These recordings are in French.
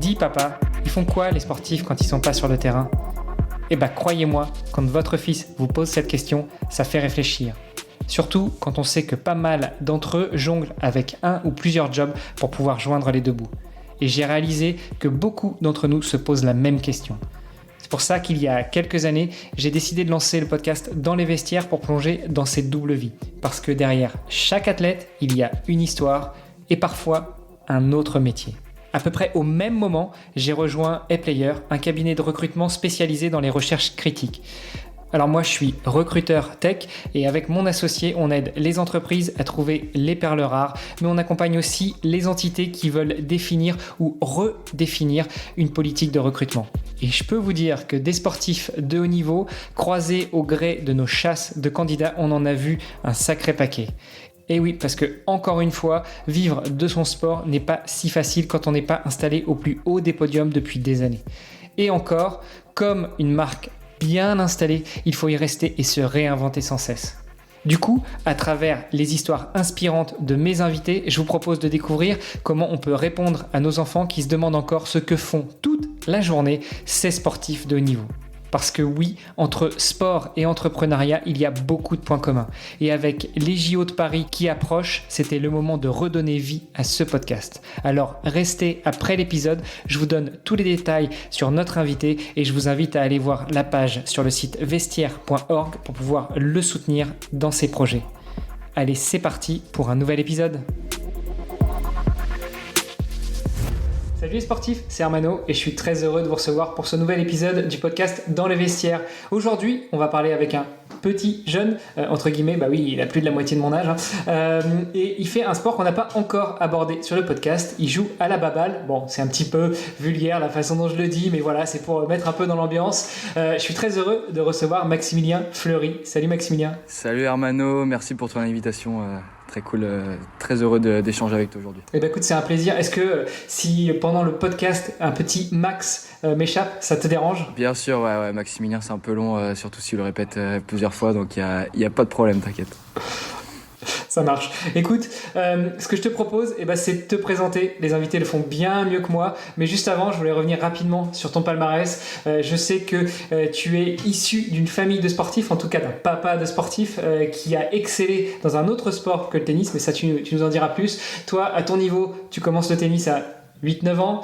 Dis papa, ils font quoi les sportifs quand ils sont pas sur le terrain ? Eh ben croyez-moi, quand votre fils vous pose cette question, ça fait réfléchir. Surtout quand on sait que pas mal d'entre eux jonglent avec un ou plusieurs jobs pour pouvoir joindre les deux bouts. Et j'ai réalisé que beaucoup d'entre nous se posent la même question. C'est pour ça qu'il y a quelques années, j'ai décidé de lancer le podcast Dans les vestiaires pour plonger dans cette double vie. Parce que derrière chaque athlète, il y a une histoire et parfois un autre métier. À peu près au même moment, j'ai rejoint ePlayer, un cabinet de recrutement spécialisé dans les recherches critiques. Alors moi, je suis recruteur tech et avec mon associé, on aide les entreprises à trouver les perles rares, mais on accompagne aussi les entités qui veulent définir ou redéfinir une politique de recrutement. Et je peux vous dire que des sportifs de haut niveau, croisés au gré de nos chasses de candidats, on en a vu un sacré paquet. Et oui, parce que, encore une fois, vivre de son sport n'est pas si facile quand on n'est pas installé au plus haut des podiums depuis des années. Et encore, comme une marque bien installée, il faut y rester et se réinventer sans cesse. Du coup, à travers les histoires inspirantes de mes invités, je vous propose de découvrir comment on peut répondre à nos enfants qui se demandent encore ce que font toute la journée ces sportifs de haut niveau. Parce que oui, entre sport et entrepreneuriat, il y a beaucoup de points communs. Et avec les JO de Paris qui approchent, c'était le moment de redonner vie à ce podcast. Alors restez après l'épisode, je vous donne tous les détails sur notre invité et je vous invite à aller voir la page sur le site vestiaire.org pour pouvoir le soutenir dans ses projets. Allez, c'est parti pour un nouvel épisode. Salut les sportifs, c'est Armano et je suis très heureux de vous recevoir pour ce nouvel épisode du podcast Dans les vestiaires. Aujourd'hui, on va parler avec un petit jeune, entre guillemets, bah oui, il a plus de la moitié de mon âge, et il fait un sport qu'on n'a pas encore abordé sur le podcast. Il joue à la baballe. Bon, c'est un petit peu vulgaire la façon dont je le dis, mais voilà, c'est pour mettre un peu dans l'ambiance. Je suis très heureux de recevoir Maximilien Fleury. Salut Maximilien. Salut Armano, merci pour ton invitation. Très cool, très heureux d'échanger avec toi aujourd'hui. Eh ben écoute, c'est un plaisir. Est-ce que si pendant le podcast un petit Max m'échappe, ça te dérange ? Bien sûr, ouais, Maximilien c'est un peu long, surtout s'il le répète plusieurs fois, donc il y a pas de problème, t'inquiète. Ça marche. Écoute, ce que je te propose, c'est de te présenter. Les invités le font bien mieux que moi. Mais juste avant, je voulais revenir rapidement sur ton palmarès. Je sais que tu es issu d'une famille de sportifs, en tout cas d'un papa de sportif qui a excellé dans un autre sport que le tennis. Mais ça, tu nous en diras plus. Toi, à ton niveau, tu commences le tennis à 8-9 ans,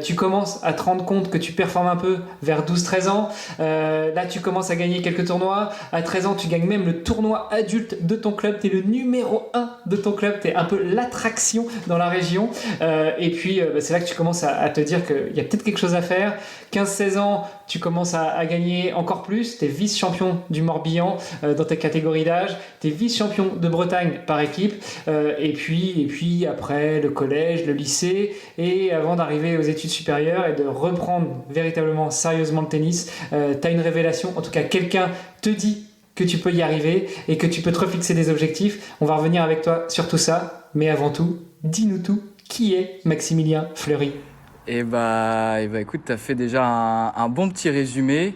tu commences à te rendre compte que tu performes un peu vers 12-13 ans, là tu commences à gagner quelques tournois, à 13 ans tu gagnes même le tournoi adulte de ton club, tu es le numéro 1 de ton club, tu es un peu l'attraction dans la région, et puis c'est là que tu commences à te dire qu'il y a peut-être quelque chose à faire. 15-16 ans, tu commences à gagner encore plus, tu es vice-champion du Morbihan dans ta catégorie d'âge, tu es vice-champion de Bretagne par équipe, et puis après le collège, le lycée, et avant d'arriver aux études supérieures et de reprendre véritablement sérieusement le tennis, tu as une révélation, en tout cas quelqu'un te dit que tu peux y arriver et que tu peux te refixer des objectifs. On va revenir avec toi sur tout ça, mais avant tout, dis-nous tout, qui est Maximilien Fleury ? Et bah écoute, t'as fait déjà un bon petit résumé.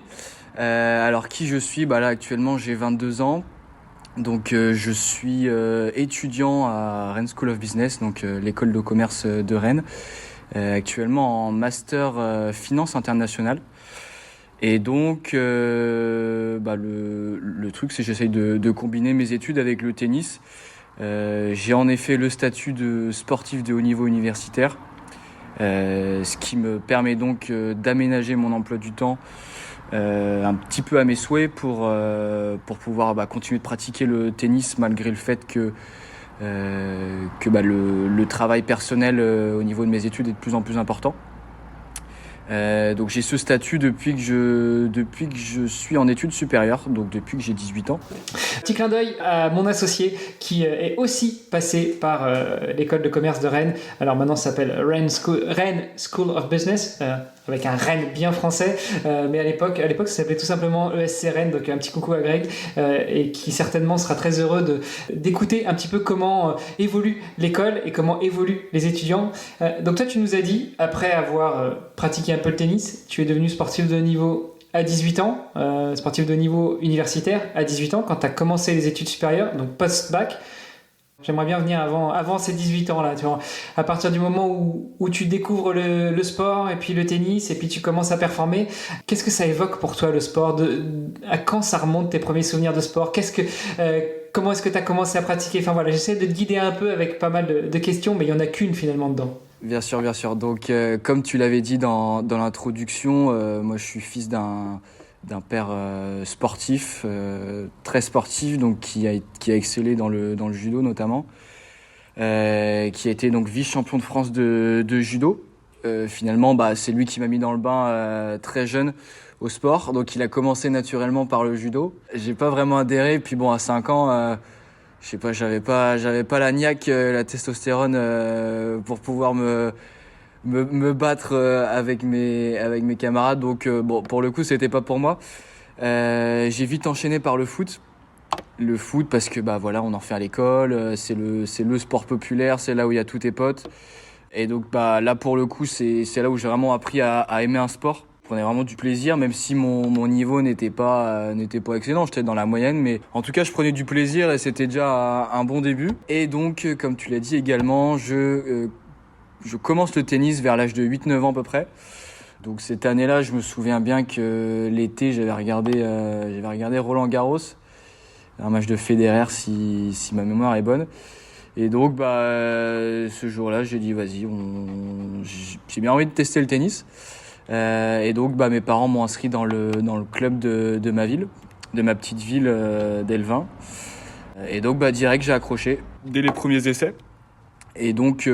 Alors qui je suis ? Bah là actuellement j'ai 22 ans. Donc je suis étudiant à Rennes School of Business, donc l'école de commerce de Rennes, actuellement en master finance internationale. Et donc le truc c'est que j'essaye de combiner mes études avec le tennis. J'ai en effet le statut de sportif de haut niveau universitaire, ce qui me permet donc d'aménager mon emploi du temps un petit peu à mes souhaits pour pouvoir continuer de pratiquer le tennis malgré le fait que le travail personnel au niveau de mes études est de plus en plus important. Donc j'ai ce statut depuis que je suis en études supérieures, donc depuis que j'ai 18 ans. Petit clin d'œil à mon associé qui est aussi passé par l'école de commerce de Rennes. Alors maintenant ça s'appelle Rennes School of Business, avec un Rennes bien français, mais à l'époque ça s'appelait tout simplement ESC Rennes, donc un petit coucou à Greg, et qui certainement sera très heureux d'écouter un petit peu comment évolue l'école et comment évoluent les étudiants. Donc toi tu nous as dit, après avoir pratiqué un peu le tennis, tu es devenu sportif de haut niveau à 18 ans, sportif de haut niveau universitaire à 18 ans, quand tu as commencé les études supérieures, donc post-bac. J'aimerais bien venir avant ces 18 ans là, tu vois. À partir du moment où tu découvres le sport et puis le tennis et puis tu commences à performer, qu'est-ce que ça évoque pour toi le sport? À quand ça remonte tes premiers souvenirs de sport? Comment est-ce que tu as commencé à pratiquer? Enfin voilà, j'essaie de te guider un peu avec pas mal de questions, mais il n'y en a qu'une finalement dedans. Bien sûr, bien sûr. Donc, comme tu l'avais dit dans l'introduction, moi, je suis fils d'un père sportif, très sportif, donc qui a excellé dans le judo notamment, qui a été donc vice-champion de France de judo. Finalement, c'est lui qui m'a mis dans le bain très jeune au sport, donc il a commencé naturellement par le judo. J'ai pas vraiment adhéré, puis bon, à 5 ans, je sais pas, j'avais pas la niaque, la testostérone pour pouvoir me battre avec mes camarades. Donc bon, pour le coup, c'était pas pour moi. J'ai vite enchaîné par le foot. Le foot parce que voilà, on en fait à l'école, c'est le sport populaire, c'est là où il y a tous tes potes. Et donc là pour le coup, c'est là où j'ai vraiment appris à aimer un sport. Je prenais vraiment du plaisir, même si mon niveau n'était pas excellent, j'étais dans la moyenne, mais en tout cas je prenais du plaisir et c'était déjà un bon début. Et donc comme tu l'as dit également, je commence le tennis vers l'âge de 8-9 ans à peu près. Donc cette année-là, je me souviens bien que l'été, j'avais regardé Roland Garros, un match de Federer si ma mémoire est bonne. Et donc ce jour-là, j'ai dit vas-y, j'ai bien envie de tester le tennis. Et donc mes parents m'ont inscrit dans le club de ma ville, de ma petite ville d'Elvin. Et donc direct, j'ai accroché dès les premiers essais. Et donc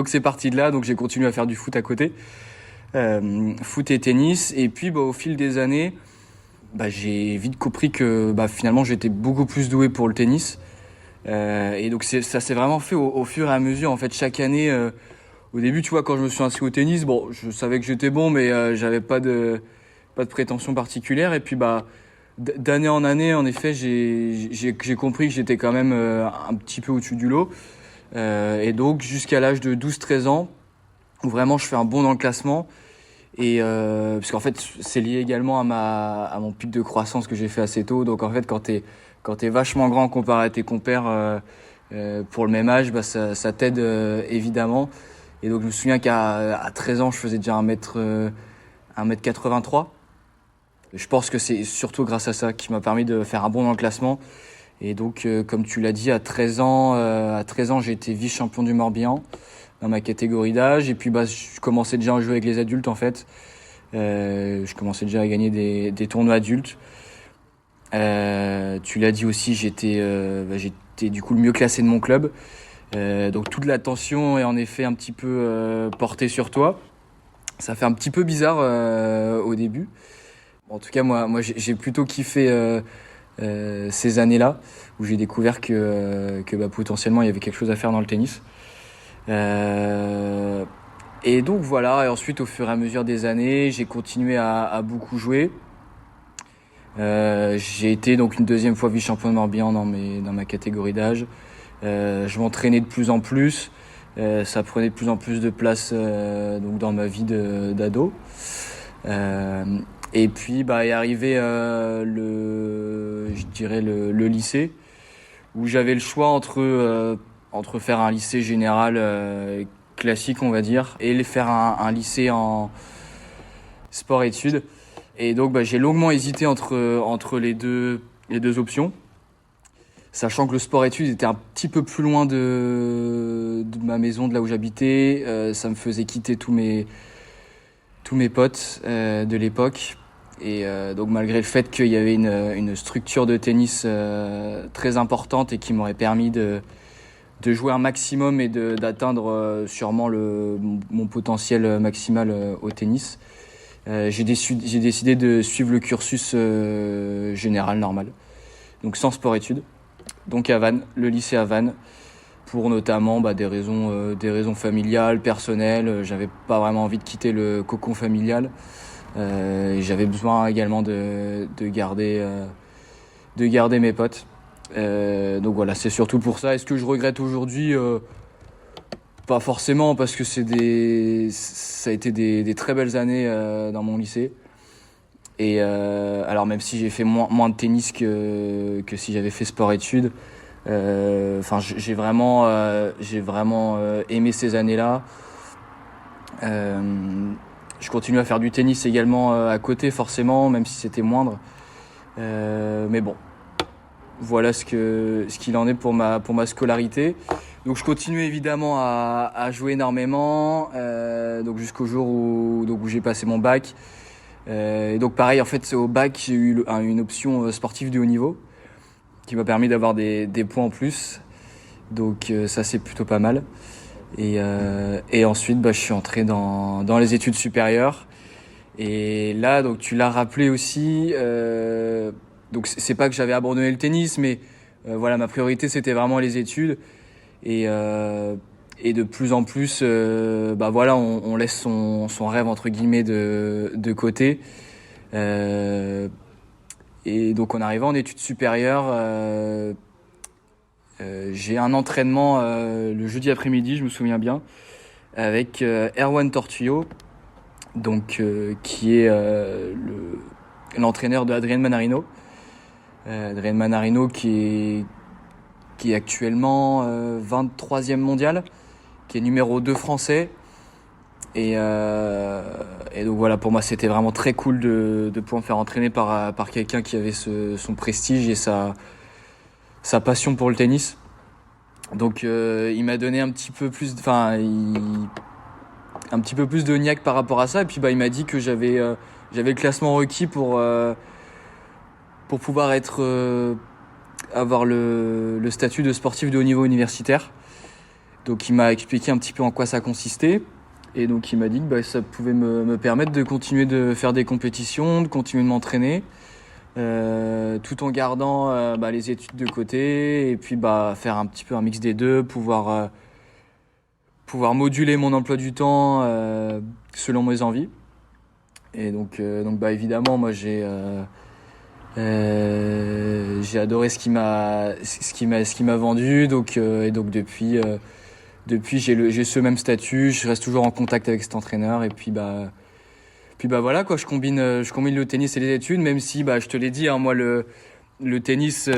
c'est parti de là, donc j'ai continué à faire du foot à côté. Foot et tennis. Et puis au fil des années, j'ai vite compris que finalement j'étais beaucoup plus doué pour le tennis. Et donc ça s'est vraiment fait au fur et à mesure. En fait, chaque année, au début, tu vois, quand je me suis inscrit au tennis, bon, je savais que j'étais bon, mais j'avais pas de prétention particulière. Et puis d'année en année, en effet, j'ai compris que j'étais quand même un petit peu au-dessus du lot. Et donc jusqu'à l'âge de 12-13 ans, où vraiment je fais un bond dans le classement. Et parce qu'en fait, c'est lié également à mon pic de croissance que j'ai fait assez tôt. Donc en fait, quand t'es vachement grand comparé à tes compères pour le même âge, ça t'aide évidemment. Et donc je me souviens qu'à 13 ans, je faisais déjà 1m83. Je pense que c'est surtout grâce à ça qui m'a permis de faire un bond dans le classement. Et donc, comme tu l'as dit, à 13 ans, j'ai été vice-champion du Morbihan dans ma catégorie d'âge. Et puis, je commençais déjà à jouer avec les adultes, en fait. Je commençais déjà à gagner des tournois adultes. Tu l'as dit aussi, j'étais du coup le mieux classé de mon club. Donc, toute l'attention est en effet un petit peu portée sur toi. Ça fait un petit peu bizarre au début. En tout cas, moi j'ai plutôt kiffé ces années-là où j'ai découvert que potentiellement il y avait quelque chose à faire dans le tennis. Et donc voilà, et ensuite au fur et à mesure des années, j'ai continué à beaucoup jouer. J'ai été donc une deuxième fois vice-champion de Morbihan dans ma catégorie d'âge. Je m'entraînais de plus en plus. Ça prenait de plus en plus de place donc dans ma vie d'ado. Et puis est arrivé le lycée où j'avais le choix entre faire un lycée général classique on va dire et faire un lycée en sport-études. Et donc j'ai longuement hésité entre les deux options, sachant que le sport-études était un petit peu plus loin de ma maison, de là où j'habitais. Ça me faisait quitter tous mes potes de l'époque. Et donc malgré le fait qu'il y avait une structure de tennis très importante et qui m'aurait permis de jouer un maximum et d'atteindre sûrement mon potentiel maximal au tennis, j'ai décidé de suivre le cursus général normal, donc sans sport-études, donc à Vannes, le lycée à Vannes, pour notamment des raisons familiales, personnelles. J'avais pas vraiment envie de quitter le cocon familial. J'avais besoin également de garder mes potes. Donc voilà, c'est surtout pour ça. Est-ce que je regrette aujourd'hui ? Pas forcément, parce que ça a été des très belles années dans mon lycée. Et alors même si j'ai fait moins de tennis que si j'avais fait sport-études, Enfin, j'ai vraiment aimé ces années-là. Je continue à faire du tennis également à côté, forcément, même si c'était moindre. Mais bon, voilà ce qu'il en est pour ma scolarité. Donc je continue évidemment à jouer énormément, donc jusqu'au jour où j'ai passé mon bac. Et donc pareil, en fait, au bac, j'ai eu une option sportive de haut niveau qui m'a permis d'avoir des points en plus. Donc ça, c'est plutôt pas mal. Et ensuite, je suis entré dans les études supérieures. Et là, donc tu l'as rappelé aussi, donc c'est pas que j'avais abandonné le tennis, mais voilà, ma priorité c'était vraiment les études. Et de plus en plus, voilà, on laisse son rêve entre guillemets de côté. Et donc en arrivant en études supérieures, j'ai un entraînement le jeudi après-midi, je me souviens bien, avec Erwan Tortuyo, donc qui est l'entraîneur de Adrien Manarino. Adrien Manarino qui est actuellement 23e mondial, qui est numéro 2 français. Et donc voilà, pour moi c'était vraiment très cool de pouvoir me faire entraîner par quelqu'un qui avait son prestige et sa passion pour le tennis. Donc il m'a donné un petit peu plus de niaque par rapport à ça, et puis il m'a dit que j'avais le classement requis pour pouvoir avoir le statut de sportif de haut niveau universitaire. Donc il m'a expliqué un petit peu en quoi ça consistait, et donc il m'a dit que ça pouvait me permettre de continuer de faire des compétitions, de continuer de m'entraîner, tout en gardant les études de côté, et puis faire un petit peu un mix des deux, pouvoir moduler mon emploi du temps selon mes envies. Et donc évidemment, moi j'ai adoré ce qu'il m'a vendu, donc depuis j'ai ce même statut, je reste toujours en contact avec cet entraîneur, et puis voilà quoi, je combine le tennis et les études, même si je te l'ai dit, hein, moi le tennis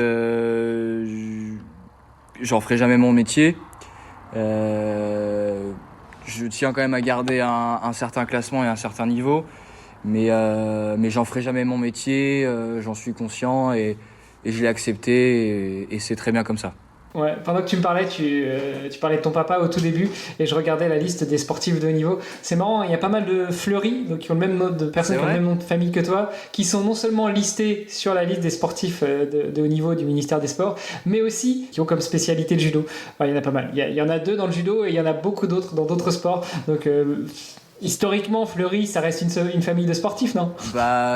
j'en ferai jamais mon métier. Je tiens quand même à garder un certain classement et un certain niveau, mais j'en ferai jamais mon métier, j'en suis conscient, et je l'ai accepté, et c'est très bien comme ça. Ouais, pendant que tu me parlais, tu parlais de ton papa au tout début, et je regardais la liste des sportifs de haut niveau. C'est marrant, il y a pas mal de fleuris, donc qui ont le même nom de personnes, qui ont le même nom de famille que toi, qui sont non seulement listés sur la liste des sportifs de haut niveau du ministère des Sports, mais aussi qui ont comme spécialité le judo. Enfin, il y en a pas mal. Il y en a 2 dans le judo, et il y en a beaucoup d'autres dans d'autres sports. Donc historiquement, Fleury, ça reste une famille de sportifs, non ?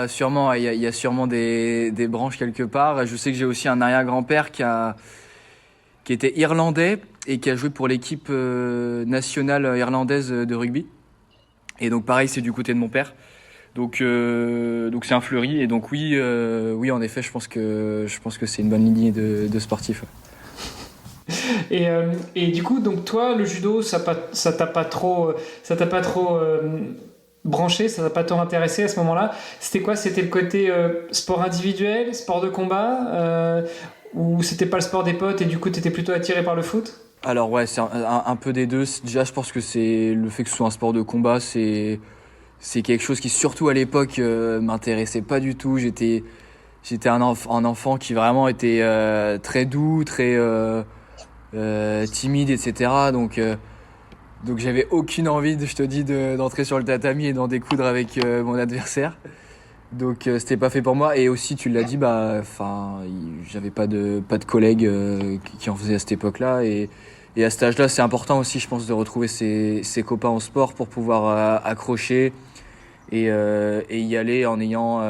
Sûrement, il y a sûrement des branches quelque part. Je sais que j'ai aussi un arrière-grand-père qui était irlandais et qui a joué pour l'équipe nationale irlandaise de rugby. Et donc pareil, c'est du côté de mon père. Donc c'est un Fleury, et donc oui, en effet, je pense que c'est une bonne lignée de sportifs. Et du coup, donc toi, le judo, ça t'a pas trop branché, ça t'a pas trop intéressé à ce moment-là. C'était quoi ? C'était le côté sport individuel, sport de combat, ou c'était pas le sport des potes et du coup t'étais plutôt attiré par le foot ? Alors ouais, c'est un peu des deux. Déjà, je pense que c'est le fait que ce soit un sport de combat, c'est quelque chose qui, surtout à l'époque, m'intéressait pas du tout. J'étais un enfant qui vraiment était très doux, très timide, etc. Donc j'avais aucune envie, je te dis, d'entrer sur le tatami et d'en découdre avec mon adversaire. Donc c'était pas fait pour moi, et aussi tu l'as dit, j'avais pas de collègues qui en faisaient à cette époque-là, et à cet âge-là c'est important aussi, je pense, de retrouver ses copains en sport pour pouvoir accrocher et y aller en ayant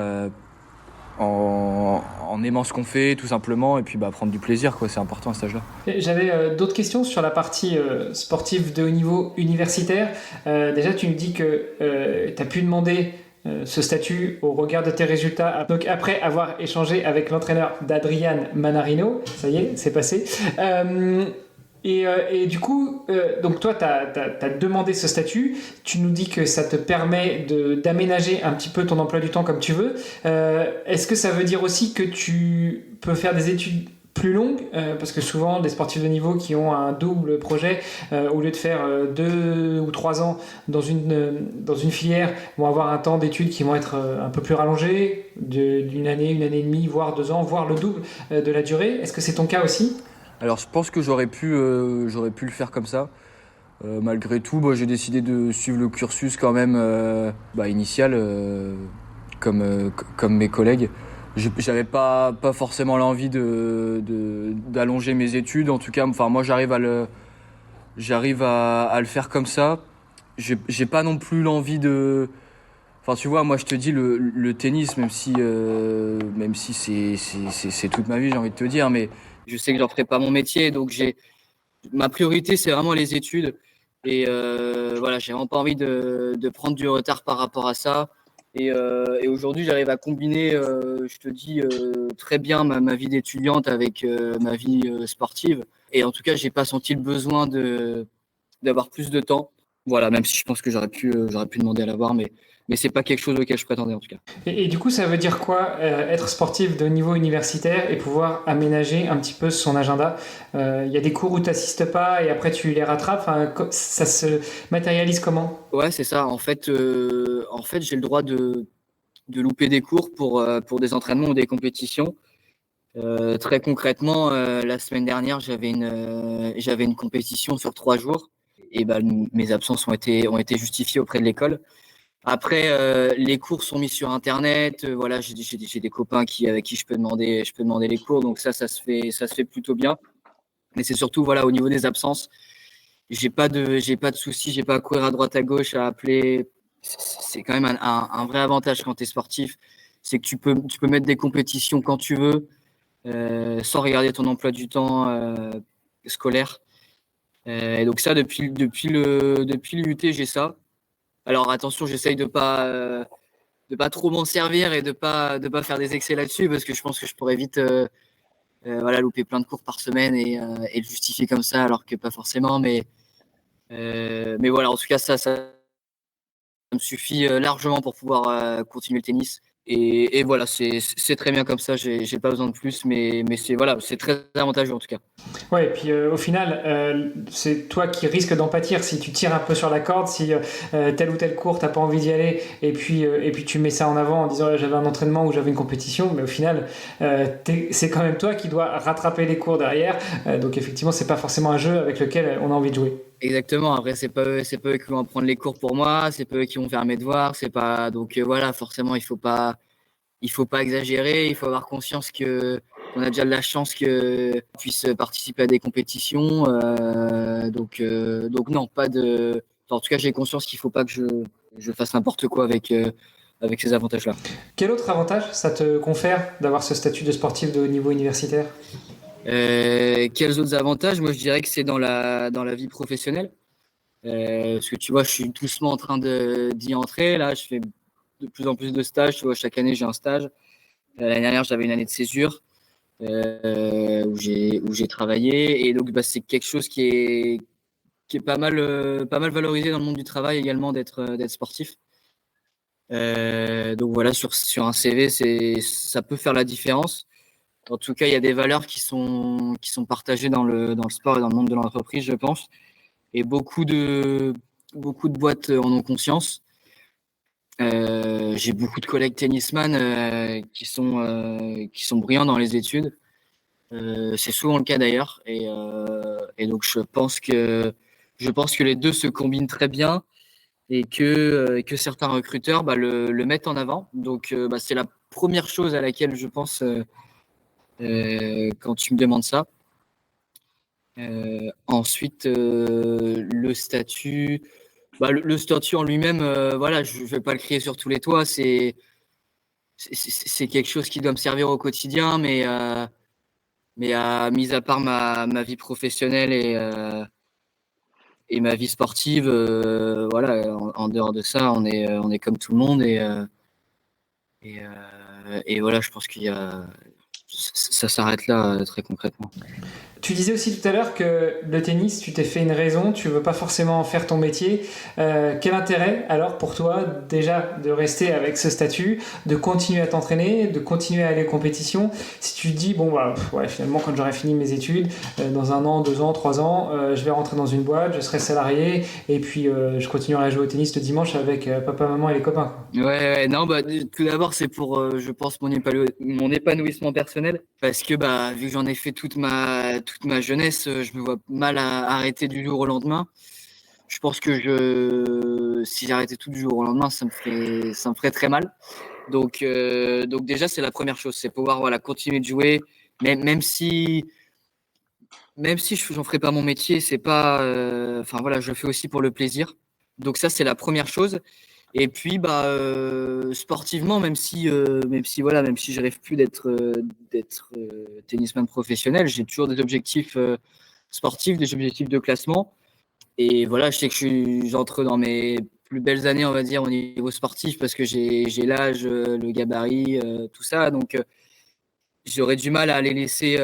en aimant ce qu'on fait tout simplement, et puis prendre du plaisir quoi, c'est important à cet âge-là. J'avais d'autres questions sur la partie sportive de haut niveau universitaire. Déjà tu me dis que tu as pu demander ce statut au regard de tes résultats, donc après avoir échangé avec l'entraîneur d'Adrian Manarino. Ça y est, c'est passé. Et du coup, donc toi, tu as demandé ce statut. Tu nous dis que ça te permet d'aménager un petit peu ton emploi du temps comme tu veux. Est-ce que ça veut dire aussi que tu peux faire des études plus longue, parce que souvent des sportifs de niveau qui ont un double projet, au lieu de faire 2 ou 3 ans dans une filière, vont avoir un temps d'études qui vont être un peu plus rallongé, d'une année, 1 année et demie, voire 2 ans, voire le double de la durée. Est-ce que c'est ton cas aussi? Alors je pense que j'aurais pu le faire comme ça. Malgré tout, bah, j'ai décidé de suivre le cursus quand même initial, comme mes collègues. J'avais pas forcément l'envie d'allonger mes études. En tout cas, enfin moi j'arrive à le faire comme ça. J'ai pas non plus l'envie de. Enfin, tu vois, moi je te dis le tennis, même si c'est toute ma vie, j'ai envie de te dire, mais je sais que j'en ferai pas mon métier, donc ma priorité c'est vraiment les études. Et voilà, j'ai vraiment pas envie de prendre du retard par rapport à ça. Et aujourd'hui, j'arrive à combiner, je te dis, très bien ma vie d'étudiante avec ma vie sportive. Et en tout cas, j'ai pas senti le besoin d'avoir plus de temps. Voilà, même si je pense que j'aurais pu demander à l'avoir, mais c'est pas quelque chose auquel je prétendais en tout cas. Et du coup, ça veut dire quoi être sportif de niveau universitaire et pouvoir aménager un petit peu son agenda? Il y a des cours où tu n'assistes pas et après tu les rattrapes. Enfin, ça se matérialise comment? Ouais, c'est ça. En fait, j'ai le droit de louper des cours pour des entraînements ou des compétitions. Très concrètement, la semaine dernière, j'avais une compétition sur 3 jours et bah, mes absences ont été justifiées auprès de l'école. Après, les cours sont mis sur Internet. Voilà, j'ai des copains avec qui je peux demander les cours, donc ça se fait plutôt bien. Mais c'est surtout voilà au niveau des absences, j'ai pas de soucis, j'ai pas à courir à droite à gauche à appeler. C'est quand même un vrai avantage quand tu es sportif, c'est que tu peux mettre des compétitions quand tu veux, sans regarder ton emploi du temps scolaire. Et donc ça, depuis l'UT, j'ai ça. Alors attention, j'essaye de pas trop m'en servir et de pas faire des excès là-dessus parce que je pense que je pourrais vite voilà, louper plein de cours par semaine et le justifier comme ça alors que pas forcément. Mais voilà, en tout cas, ça me suffit largement pour pouvoir continuer le tennis. Et voilà, c'est très bien comme ça, j'ai pas besoin de plus, mais c'est voilà, c'est très avantageux en tout cas. Ouais, et puis au final, c'est toi qui risques d'en pâtir si tu tires un peu sur la corde, si tel ou tel cours, t'as pas envie d'y aller, et puis tu mets ça en avant en disant j'avais un entraînement ou j'avais une compétition, mais au final, c'est quand même toi qui dois rattraper les cours derrière. Donc effectivement, c'est pas forcément un jeu avec lequel on a envie de jouer. Exactement. Après, c'est pas eux qui vont prendre les cours pour moi, c'est pas eux qui vont faire mes devoirs, c'est pas. Donc voilà, forcément, il faut pas exagérer. Il faut avoir conscience que on a déjà de la chance que puisse participer à des compétitions. Donc non, pas de. Enfin, en tout cas, j'ai conscience qu'il faut pas que je fasse n'importe quoi avec ces avantages-là. Quel autre avantage ça te confère d'avoir ce statut de sportif de haut niveau universitaire? Quels autres avantages? Moi, je dirais que c'est dans la vie professionnelle. Parce que tu vois, je suis doucement en train d'y entrer. Là, je fais de plus en plus de stages. Tu vois, chaque année, j'ai un stage. L'année dernière, j'avais une année de césure où j'ai travaillé. Et donc, bah, c'est quelque chose qui est pas mal valorisé dans le monde du travail également d'être sportif. Donc voilà, sur un CV, ça peut faire la différence. En tout cas, il y a des valeurs qui sont partagées dans le sport et dans le monde de l'entreprise, je pense. Et beaucoup de boîtes en ont conscience. J'ai beaucoup de collègues tennisman qui sont brillants dans les études. C'est souvent le cas d'ailleurs. Et donc je pense que les deux se combinent très bien et que certains recruteurs bah, le mettent en avant. Donc bah, c'est la première chose à laquelle je pense quand tu me demandes ça. Ensuite, le statut. Bah, le statut en lui-même, voilà, je ne vais pas le crier sur tous les toits. C'est quelque chose qui doit me servir au quotidien, mis à part ma vie professionnelle et ma vie sportive, voilà, en dehors de ça, on est comme tout le monde et voilà, je pense ça s'arrête là très concrètement. Tu disais aussi tout à l'heure que le tennis, tu t'es fait une raison, tu veux pas forcément en faire ton métier. Quel intérêt alors pour toi déjà de rester avec ce statut, de continuer à t'entraîner, de continuer à aller aux compétitions? Si tu te dis, bon voilà, ouais, finalement quand j'aurai fini mes études, dans 1 an, 2 ans, 3 ans, je vais rentrer dans une boîte, je serai salarié et puis je continuerai à jouer au tennis le dimanche avec papa, maman et les copains, quoi. Ouais, non, bah, tout d'abord, c'est pour, je pense, mon épanouissement personnel. Parce que, bah, vu que j'en ai fait toute ma jeunesse, je me vois mal à arrêter du jour au lendemain. Je pense que si j'arrêtais tout du jour au lendemain, ça me ferait très mal. Donc déjà, c'est la première chose, c'est pouvoir, voilà, continuer de jouer, même si j'en ferais pas mon métier, c'est pas, enfin voilà, je le fais aussi pour le plaisir. Donc ça, c'est la première chose. Et puis, bah, sportivement, même si je rêve plus d'être tennisman professionnel, j'ai toujours des objectifs sportifs, des objectifs de classement. Et voilà, je sais que j'entre dans mes plus belles années, on va dire, au niveau sportif, parce que j'ai l'âge, le gabarit, tout ça. Donc, j'aurais du mal à les laisser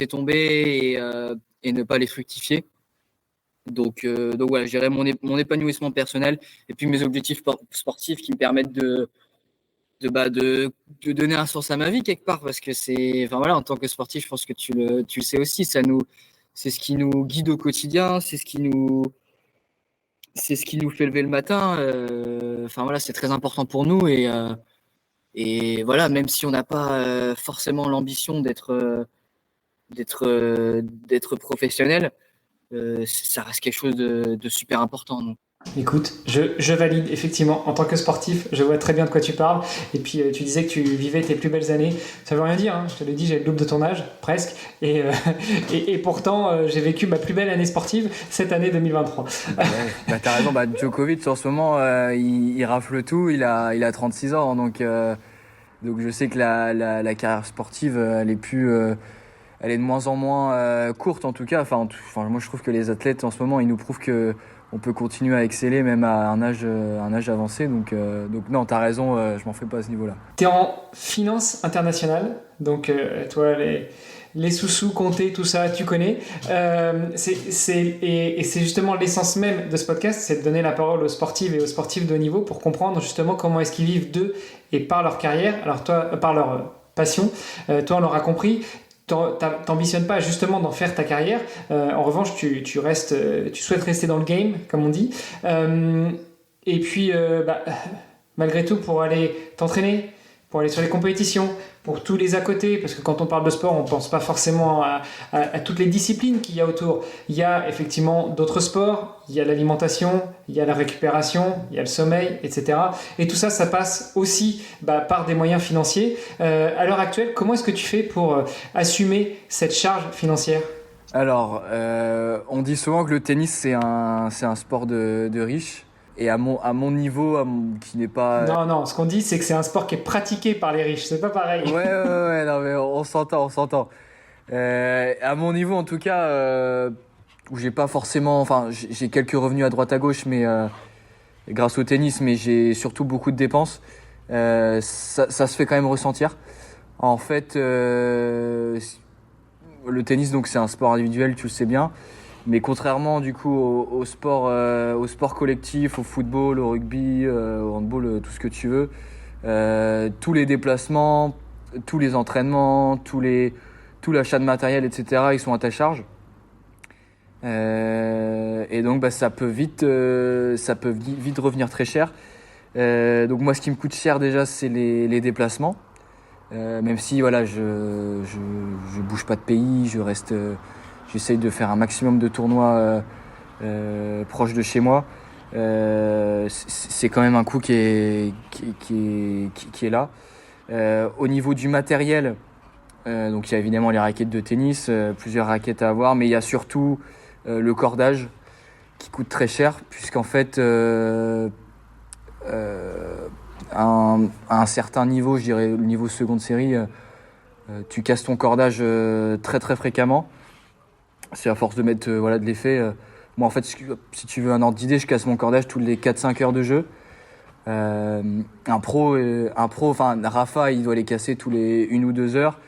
tomber et ne pas les fructifier. Donc voilà, je dirais mon épanouissement personnel et puis mes objectifs sportifs qui me permettent de donner un sens à ma vie quelque part, parce que enfin voilà, en tant que sportif, je pense que tu le sais aussi, c'est ce qui nous guide au quotidien, c'est ce qui nous fait lever le matin. Enfin voilà, c'est très important pour nous et voilà, même si on n'a pas forcément l'ambition d'être professionnel, ça reste quelque chose de super important. Donc. Écoute, je valide, effectivement, en tant que sportif, je vois très bien de quoi tu parles. Et puis tu disais que tu vivais tes plus belles années. Ça veut rien dire, hein. Je te l'ai dit, j'ai le double de ton âge, presque. Et pourtant, j'ai vécu ma plus belle année sportive cette année 2023. Ouais, bah, t'as raison, bah, Djokovic en ce moment, il rafle tout, il a 36 ans. Donc je sais que la carrière sportive, elle est de moins en moins courte en tout cas. Enfin, moi je trouve que les athlètes en ce moment, ils nous prouvent que on peut continuer à exceller même à un âge avancé. Donc non, t'as raison, je m'en fais pas à ce niveau-là. Tu es en finance internationale, donc toi, les sous-sous, compter, tout ça, tu connais. Et c'est justement l'essence même de ce podcast, c'est de donner la parole aux sportives et aux sportifs de haut niveau pour comprendre justement comment est-ce qu'ils vivent d'eux et par leur carrière, alors toi, par leur passion. Toi, on l'aura compris, t'ambitionnes pas justement d'en faire ta carrière. En revanche, tu souhaites rester dans le game, comme on dit. Et puis, malgré tout, pour aller t'entraîner, pour aller sur les compétitions, pour tous les à côté, parce que quand on parle de sport, on ne pense pas forcément à toutes les disciplines qu'il y a autour. Il y a effectivement d'autres sports, il y a l'alimentation, il y a la récupération, il y a le sommeil, etc. Et tout ça, ça passe aussi par des moyens financiers. À l'heure actuelle, comment est-ce que tu fais pour assumer cette charge financière ? Alors, on dit souvent que le tennis, c'est un sport de riches. Et à mon niveau, qui n'est pas... Non, ce qu'on dit, c'est que c'est un sport qui est pratiqué par les riches. C'est pas pareil. Ouais, non, mais on s'entend. À mon niveau, en tout cas, où j'ai pas forcément... Enfin, j'ai quelques revenus à droite à gauche, mais grâce au tennis, mais j'ai surtout beaucoup de dépenses. Ça se fait quand même ressentir. En fait, le tennis, donc, c'est un sport individuel, tu le sais bien. Mais contrairement du coup au sport collectif, au football, au rugby, au handball, tout ce que tu veux, tous les déplacements, tous les entraînements, tout l'achat de matériel, etc., ils sont à ta charge. Et donc ça peut vite revenir très cher. Donc moi, ce qui me coûte cher déjà, c'est les déplacements. Même si voilà, je bouge pas de pays, j'essaye de faire un maximum de tournois proches de chez moi. C'est quand même un coût qui est là. Au niveau du matériel, donc il y a évidemment les raquettes de tennis, plusieurs raquettes à avoir, mais il y a surtout le cordage qui coûte très cher, puisqu'en fait, à un certain niveau, je dirais le niveau seconde série, tu casses ton cordage très très fréquemment. C'est à force de mettre de l'effet. Moi, en fait, si tu veux un ordre d'idée, je casse mon cordage tous les 4-5 heures de jeu. Un pro, enfin, Rafa, il doit les casser tous les 1 ou 2 heures.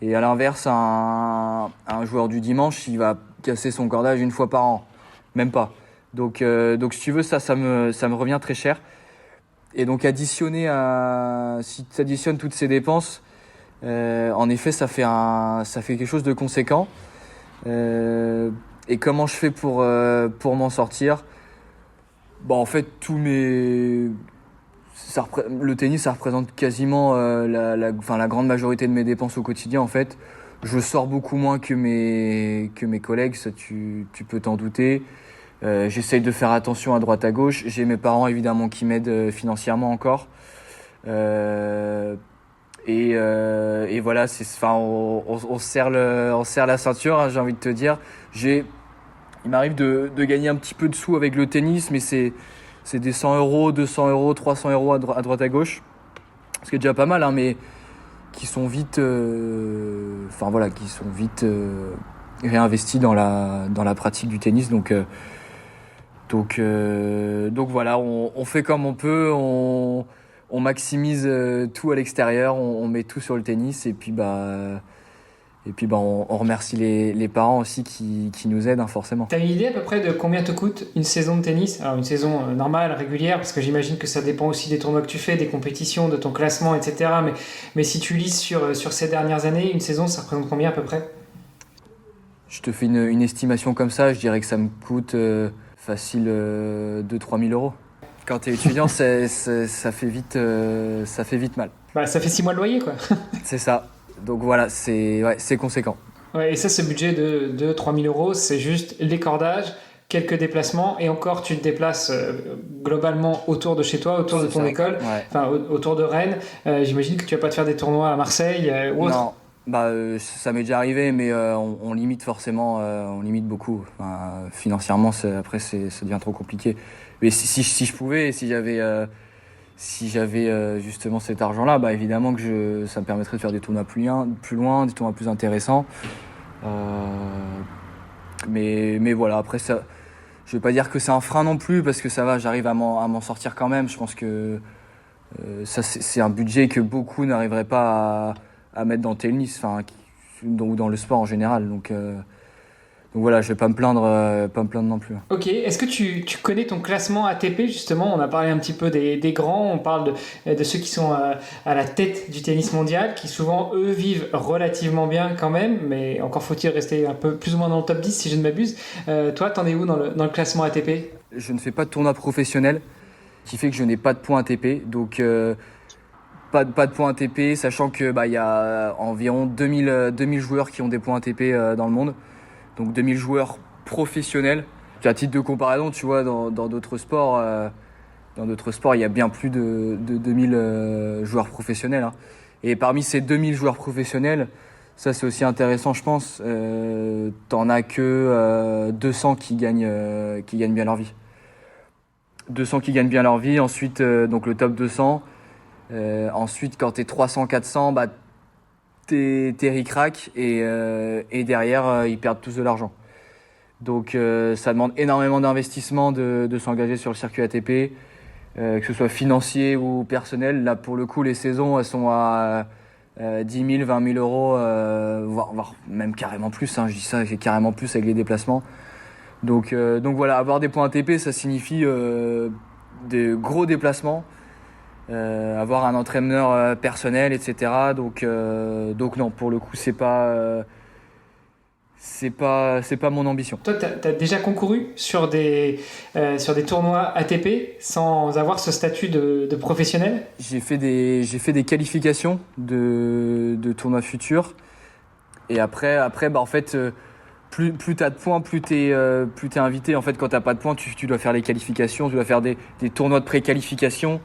Et à l'inverse, un joueur du dimanche, il va casser son cordage une fois par an, même pas. Donc si tu veux, ça me revient très cher. Et donc si tu additionnes toutes ces dépenses, en effet, ça fait quelque chose de conséquent. Et comment je fais pour m'en sortir? En fait, le tennis, ça représente quasiment la grande majorité de mes dépenses au quotidien. En fait, je sors beaucoup moins que mes collègues, ça tu peux t'en douter. J'essaye de faire attention à droite à gauche. J'ai mes parents évidemment qui m'aident financièrement encore. Et voilà, on serre la ceinture, hein, j'ai envie de te dire. Il m'arrive de gagner un petit peu de sous avec le tennis, mais c'est des 100 euros, 200 euros, 300 euros à droite à gauche. Ce qui est déjà pas mal, hein, mais qui sont vite, réinvestis dans la pratique du tennis. Donc voilà, on fait comme on peut, on maximise tout à l'extérieur, on met tout sur le tennis et puis on remercie les parents aussi qui nous aident, hein, forcément. T'as une idée à peu près de combien te coûte une saison de tennis? Alors une saison normale, régulière, parce que j'imagine que ça dépend aussi des tournois que tu fais, des compétitions, de ton classement, etc. Mais si tu lises sur ces dernières années, une saison, ça représente combien à peu près? Je te fais une estimation comme ça, je dirais que ça me coûte facile 2-3 000 euros. Quand t'es étudiant, ça fait vite mal. Ça fait 6 mois de loyer, quoi. C'est ça. Donc voilà, c'est conséquent. Ouais, et ça, ce budget de 3 000 euros, c'est juste les cordages, quelques déplacements, et encore, tu te déplaces globalement autour de chez toi, autour de ton école, ouais. Enfin autour de Rennes. J'imagine que tu vas pas te faire des tournois à Marseille ou autre. Non, ça m'est déjà arrivé, mais on limite forcément, on limite beaucoup. Enfin, financièrement, après, ça devient trop compliqué. Mais si je pouvais, si j'avais justement cet argent-là, évidemment que ça me permettrait de faire des tournois plus loin, des tournois plus intéressants. Mais voilà, après ça, je vais pas dire que c'est un frein non plus, parce que ça va, j'arrive à m'en sortir quand même. Je pense que ça, c'est un budget que beaucoup n'arriveraient pas à mettre dans le tennis, ou dans le sport en général. Donc voilà, je vais pas me plaindre non plus. Ok, est-ce que tu connais ton classement ATP justement? On a parlé un petit peu des grands, on parle de ceux qui sont à la tête du tennis mondial, qui souvent eux vivent relativement bien quand même, mais encore faut-il rester un peu plus ou moins dans le top 10 si je ne m'abuse. Toi, t'en es où dans le classement ATP? Je ne fais pas de tournoi professionnel, qui fait que je n'ai pas de points ATP, donc pas de points ATP, sachant que y a environ 2000 joueurs qui ont des points ATP dans le monde. Donc 2000 joueurs professionnels. À titre de comparaison, tu vois, dans d'autres sports, il y a bien plus de 2000 joueurs professionnels, hein. Et parmi ces 2000 joueurs professionnels, ça c'est aussi intéressant, je pense, t'en as que 200 qui gagnent bien leur vie. 200 qui gagnent bien leur vie. Ensuite, donc le top 200. Ensuite, quand t'es 300-400, t'es ric-rac et derrière ils perdent tous de l'argent. Donc ça demande énormément d'investissement de s'engager sur le circuit ATP, que ce soit financier ou personnel. Là pour le coup les saisons elles sont à 10 000, 20 000 euros, voire même carrément plus, hein, je dis ça, c'est carrément plus avec les déplacements. Donc voilà, avoir des points ATP ça signifie des gros déplacements. Avoir un entraîneur personnel, etc. Donc non, pour le coup, c'est pas mon ambition. Toi, t'as déjà concouru sur des tournois ATP sans avoir ce statut de professionnel? J'ai fait des qualifications de tournois futurs. Et après, en fait, plus t'as de points, plus t'es invité. En fait, quand t'as pas de points, tu dois faire les qualifications, tu dois faire des tournois de pré-qualification.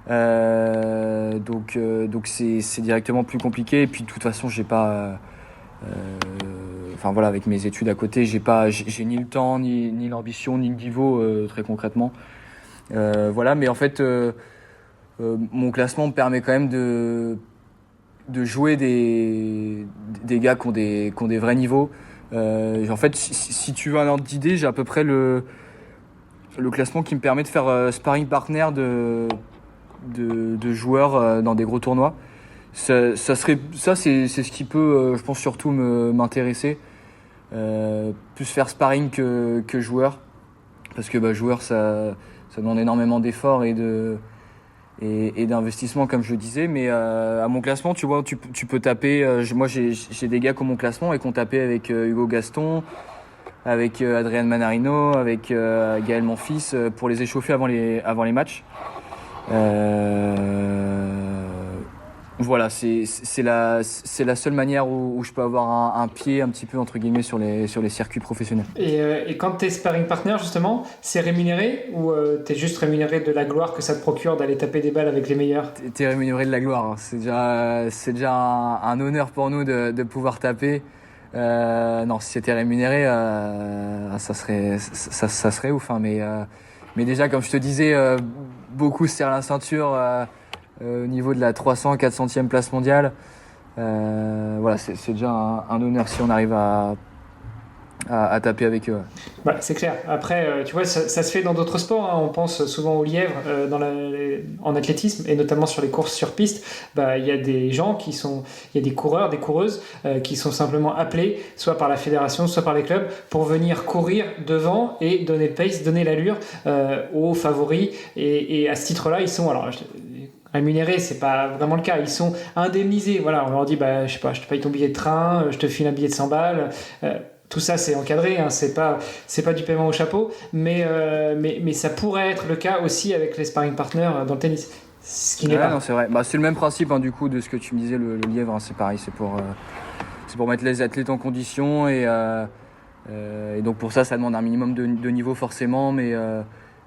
Donc c'est directement plus compliqué. Et puis de toute façon, j'ai pas. Avec mes études à côté, j'ai ni le temps, ni l'ambition, ni le niveau, très concrètement. Mais en fait, mon classement me permet quand même de jouer des gars qui ont des vrais niveaux. En fait, si tu veux un ordre d'idée, j'ai à peu près le classement qui me permet de faire sparring partner de joueurs dans des gros tournois. C'est ce qui peut, je pense, surtout m'intéresser. Plus faire sparring que joueur, parce que joueur ça demande énormément d'efforts et d'investissement, comme je le disais. Mais à mon classement, tu vois, tu peux taper. Moi, j'ai des gars qui ont mon classement et qui ont tapé avec Hugo Gaston, avec Adrian Manarino, avec Gaël Monfils, pour les échauffer avant les matchs. Voilà, c'est la seule manière où je peux avoir un pied un petit peu entre guillemets sur les circuits professionnels. Et quand t'es sparring partner, justement, c'est rémunéré ou t'es juste rémunéré de la gloire que ça te procure d'aller taper des balles avec les meilleurs? T'es rémunéré de la gloire, hein. C'est déjà un honneur pour nous de pouvoir taper. Non, si c'était rémunéré, ça serait ouf, hein, mais déjà, comme je te disais, beaucoup se serrent la ceinture au niveau de la 300-400e place mondiale. Voilà, c'est déjà un honneur si on arrive à taper avec eux. Bah, c'est clair. Après, tu vois, ça se fait dans d'autres sports, hein. On pense souvent au lièvre en athlétisme, et notamment sur les courses sur piste. Il y a des gens il y a des coureurs, des coureuses qui sont simplement appelés, soit par la fédération, soit par les clubs, pour venir courir devant et donner le pace, donner l'allure aux favoris. Et à ce titre-là, ils sont... Alors, rémunérés, c'est pas vraiment le cas. Ils sont indemnisés. Voilà, on leur dit, je sais pas, je te paye ton billet de train, je te file un billet de 100 balles. Tout ça, c'est encadré, hein, c'est pas du paiement au chapeau, mais ça pourrait être le cas aussi avec les sparring partners dans le tennis, ce qui n'est pas. Non, c'est vrai. C'est le même principe, hein, du coup, de ce que tu me disais, le lièvre, hein, c'est pareil, c'est pour mettre les athlètes en condition, et donc pour ça demande un minimum de niveau forcément, mais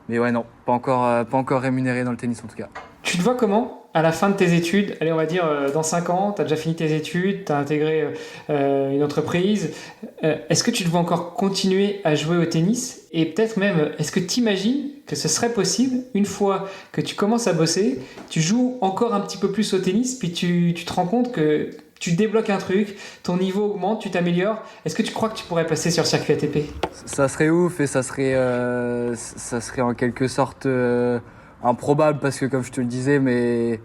ouais, non, pas encore rémunéré dans le tennis en tout cas. Tu te vois comment à la fin de tes études? Allez, on va dire dans 5 ans, tu as déjà fini tes études, tu as intégré une entreprise. Est-ce que tu te vois encore continuer à jouer au tennis? Et peut-être même, est-ce que tu imagines que ce serait possible, une fois que tu commences à bosser, tu joues encore un petit peu plus au tennis, puis tu te rends compte que tu débloques un truc, ton niveau augmente, tu t'améliores. Est-ce que tu crois que tu pourrais passer sur circuit ATP? Ça serait ouf, et ça serait en quelque sorte improbable, parce que comme je te le disais, mais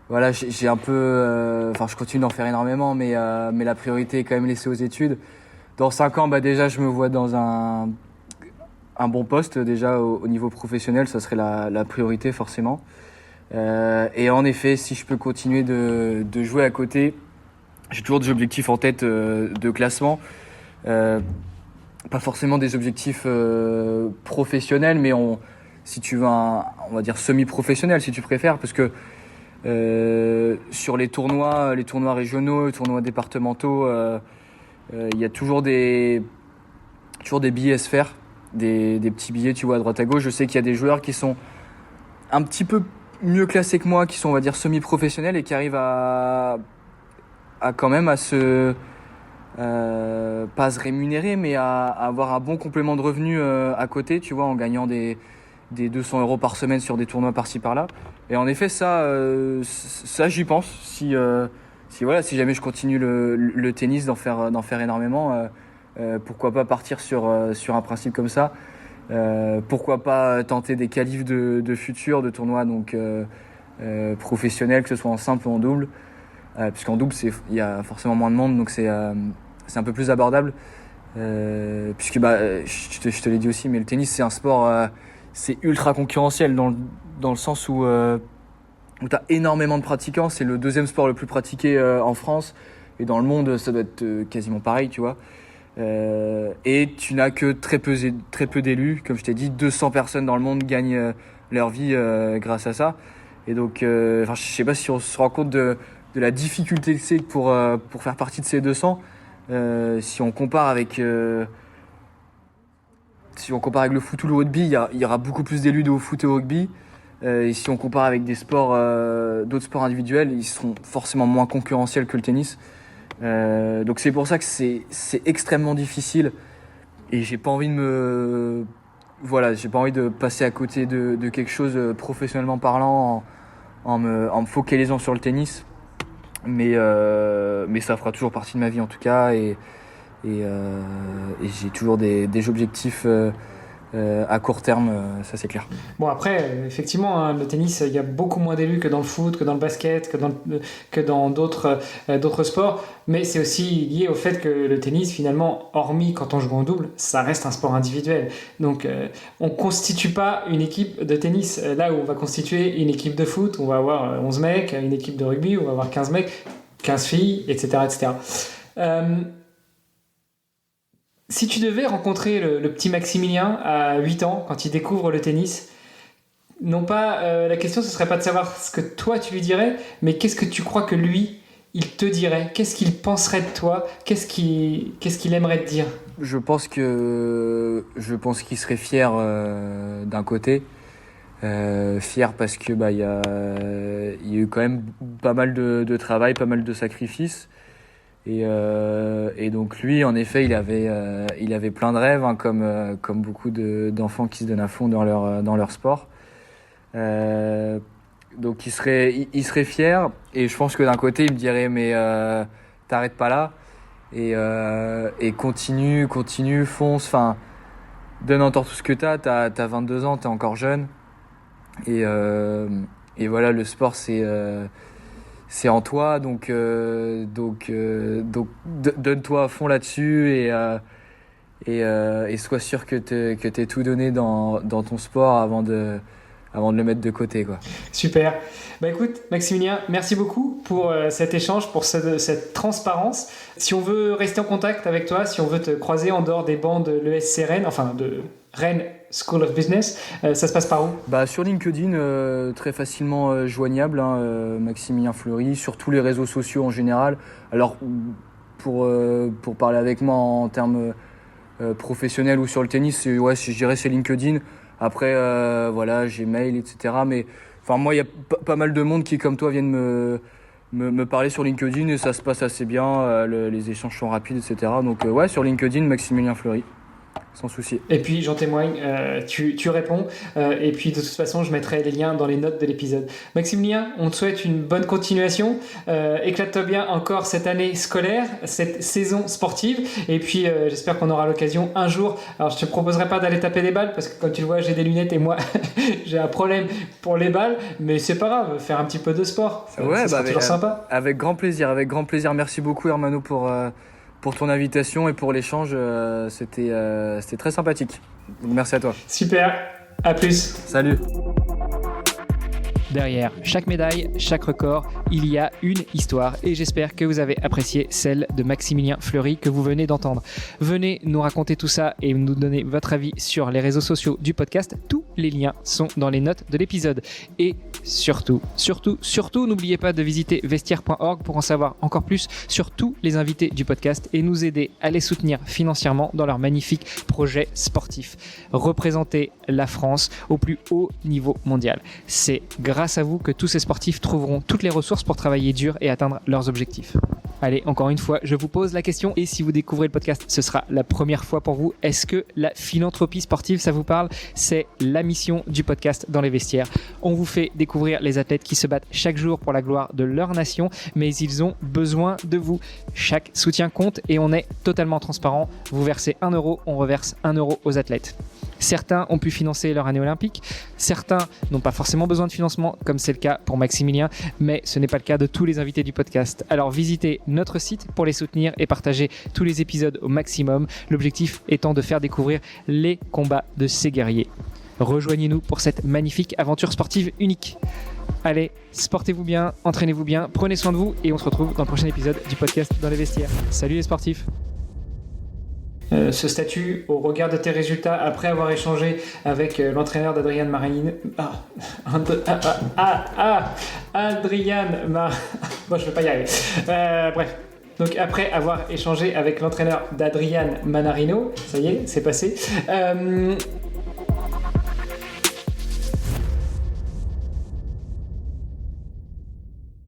voilà, j'ai un peu, je continue d'en faire énormément, mais la priorité est quand même laissée aux études. Dans 5 ans, déjà je me vois dans un bon poste, déjà au niveau professionnel, ça serait la priorité forcément. Et en effet, si je peux continuer de jouer à côté, j'ai toujours des objectifs en tête de classement. Pas forcément des objectifs professionnels, mais si tu veux on va dire semi-professionnel si tu préfères, parce que sur les tournois régionaux, les tournois départementaux, il y a toujours des billets à se faire, des petits billets, tu vois, à droite à gauche. Je sais qu'il y a des joueurs qui sont un petit peu mieux classés que moi, qui sont, on va dire, semi-professionnels, et qui arrivent à quand même pas se rémunérer, mais à avoir un bon complément de revenus à côté, tu vois, en gagnant des 200 € par semaine sur des tournois par-ci par-là. Et en effet, ça j'y pense. Si jamais je continue le tennis, d'en faire énormément, pourquoi pas partir sur un principe comme ça. Pourquoi pas tenter des qualifs de futur, de tournois donc professionnels, que ce soit en simple ou en double, puisqu'en double il y a forcément moins de monde, donc c'est un peu plus abordable, puisque je te l'ai dit aussi, mais le tennis c'est un sport, c'est ultra concurrentiel dans le sens où tu as énormément de pratiquants. C'est le deuxième sport le plus pratiqué en France, et dans le monde ça doit être quasiment pareil, tu vois. Et tu n'as que très peu d'élus, comme je t'ai dit, 200 personnes dans le monde gagnent leur vie grâce à ça. Et donc je sais pas si on se rend compte de la difficulté que c'est pour faire partie de ces 200. Si on compare avec le foot ou le rugby, il y aura beaucoup plus d'élus au foot et au rugby. Et si on compare avec des sports, d'autres sports individuels, ils seront forcément moins concurrentiels que le tennis. Donc c'est pour ça que c'est extrêmement difficile, et j'ai pas envie de passer à côté de quelque chose professionnellement parlant en me focalisant sur le tennis. Mais ça fera toujours partie de ma vie en tout cas, et j'ai toujours des objectifs à court terme, ça c'est clair. Bon après, effectivement, hein, le tennis, il y a beaucoup moins d'élus que dans le foot, que dans le basket, que dans d'autres sports, mais c'est aussi lié au fait que le tennis, finalement, hormis quand on joue en double, ça reste un sport individuel. Donc on ne constitue pas une équipe de tennis, là où on va constituer une équipe de foot, on va avoir 11 mecs, une équipe de rugby, on va avoir 15 mecs, 15 filles, etc. etc. Si tu devais rencontrer le petit Maximilien à 8 ans, quand il découvre le tennis, non pas, la question ce serait pas de savoir ce que toi tu lui dirais, mais qu'est-ce que tu crois que lui, il te dirait? Qu'est-ce qu'il penserait de toi? Qu'est-ce qu'il aimerait te dire? Je pense qu'il serait fier d'un côté. Fier parce que il y a eu quand même pas mal de travail, pas mal de sacrifices. Et donc lui, en effet, il avait plein de rêves, hein, comme beaucoup d'enfants qui se donnent à fond dans leur sport. Donc il serait fier, et je pense que d'un côté il me dirait mais t'arrêtes pas là, et continue, fonce, enfin donne encore tout ce que t'as 22 ans, t'es encore jeune, et voilà, le sport c'est en toi, donc donne-toi à fond là-dessus, et sois sûr que t'aies tout donné dans ton sport avant de le mettre de côté, quoi. Super. Bah écoute, Maximilien, merci beaucoup pour cet échange, pour cette transparence. Si on veut rester en contact avec toi, si on veut te croiser en dehors des bancs de l'ESC Rennes, enfin de Rennes School of Business, ça se passe par où? Sur LinkedIn, très facilement joignable, hein, Maximilien Fleury, sur tous les réseaux sociaux en général. Alors, pour parler avec moi en termes professionnels ou sur le tennis, je dirais c'est LinkedIn. Après, voilà, j'ai mail, etc. Mais enfin, moi, il y a pas mal de monde qui, comme toi, viennent me parler sur LinkedIn, et ça se passe assez bien. Les échanges sont rapides, etc. Donc, sur LinkedIn, Maximilien Fleury. Sans souci. Et puis j'en témoigne, tu réponds, et puis de toute façon je mettrai les liens dans les notes de l'épisode. Maximilien, on te souhaite une bonne continuation, éclate-toi bien encore cette année scolaire, cette saison sportive, et puis j'espère qu'on aura l'occasion un jour, alors je te proposerai pas d'aller taper des balles, parce que comme tu le vois j'ai des lunettes et moi j'ai un problème pour les balles, mais c'est pas grave, faire un petit peu de sport, ça sera toujours sympa. Avec grand plaisir, merci beaucoup Hermano pour ton invitation et pour l'échange, c'était très sympathique. Donc merci à toi. Super, à plus. Salut. Derrière chaque médaille, chaque record, il y a une histoire, et j'espère que vous avez apprécié celle de Maximilien Fleury que vous venez d'entendre. Venez nous raconter tout ça et nous donner votre avis sur les réseaux sociaux du podcast. Tous les liens sont dans les notes de l'épisode. Et surtout, n'oubliez pas de visiter vestiaire.org pour en savoir encore plus sur tous les invités du podcast et nous aider à les soutenir financièrement dans leur magnifique projet sportif. Représenter la France au plus haut niveau mondial. C'est grâce à vous que tous ces sportifs trouveront toutes les ressources pour travailler dur et atteindre leurs objectifs. Allez, encore une fois, je vous pose la question, et si vous découvrez le podcast, ce sera la première fois pour vous. Est-ce que la philanthropie sportive, ça vous parle? C'est la mission du podcast Dans les vestiaires. On vous fait découvrir les athlètes qui se battent chaque jour pour la gloire de leur nation, mais ils ont besoin de vous. Chaque soutien compte et on est totalement transparent. Vous versez 1 euro, on reverse 1 euro aux athlètes. Certains ont pu financer leur année olympique, certains n'ont pas forcément besoin de financement, comme c'est le cas pour Maximilien, mais ce n'est pas le cas de tous les invités du podcast. Alors visitez notre site pour les soutenir et partager tous les épisodes au maximum, l'objectif étant de faire découvrir les combats de ces guerriers. Rejoignez-nous pour cette magnifique aventure sportive unique. Allez, sportez-vous bien, entraînez-vous bien, prenez soin de vous, et on se retrouve dans le prochain épisode du podcast Dans les vestiaires. Salut les sportifs! Ce statut au regard de tes résultats après avoir échangé avec l'entraîneur d'Adrian Maranino. Bon, je vais pas y arriver. Bref. Donc après avoir échangé avec l'entraîneur d'Adrian Manarino, ça y est, c'est passé.